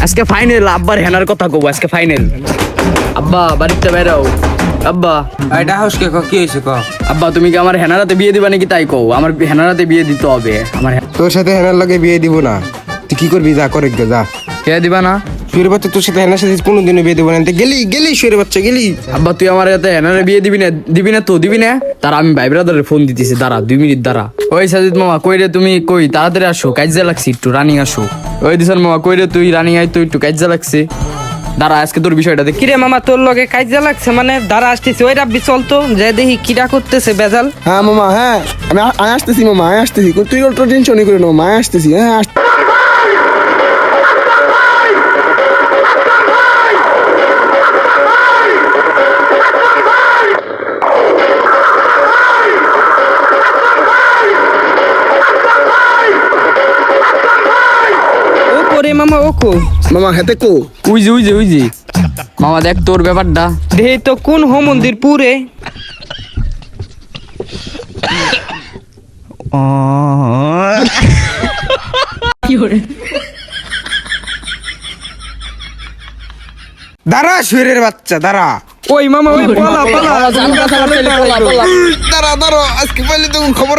আজকে ফাইনাল আব্বার হেনার কথা কব আজকে ফাইনাল আব্বা বাড়িতে বেরাও আব্বা এটা হাউসকে কি হয়েছে ক আব্বা তুমি কি আমার হেনারাতে বিয়ে দিবা নাকি তাই কও আমার হেনারাতে বিয়ে দিতে হবে আমার তোর সাথে হেনার লাগে বিয়ে দিব না তুই কি করবি যা করে যা কে দিবা না শুয়ের বাচ্চা তোর সাথে হেনার সাথে কোনোদিনও বিয়ে দিব না গেলি শুয়ের বাচ্চা গেলি আব্বা তুই আমার হাতে হেনারে বিয়ে দিবি না তো দিবি না তারা আমি ভাই ব্রাদারের ফোন দিতেছি দাঁড়া 2 মিনিট দাঁড়া ওই সাজিদ মামা কই রে তুমি কই তাড়াতাড়ি আসো কাজে লাগছি একটু রানিং আসো ওই দিশান মামা কই রে তুই রানিং আই তুই একটু কাজে লাগছে দাঁড়া আজকে তোর বিষয়টা দেখ কিরে মামা তোর লগে কাজে লাগছে মানে দাঁড়া আসতেছি ওই রাব্বি চলতো যে দেখি কিটা করতেছে বেজাল। হ্যাঁ মামা হ্যাঁ আমি আসতেছি মামা আসতেছি তুই ওর টেনশনই করে নাও মায় আসতেছি হ্যাঁ ও করে মামা ও কো মামা হেতে কো উই যে মামা দেখ তোর ব্যাপারটা দেহি তো কোন হো মন্দির পুরে দাঁড়া শুয়ের বাচ্চা দাঁড়া ওই মামা ওই পলা দাঁড়া আজকে পাইলে তো খবর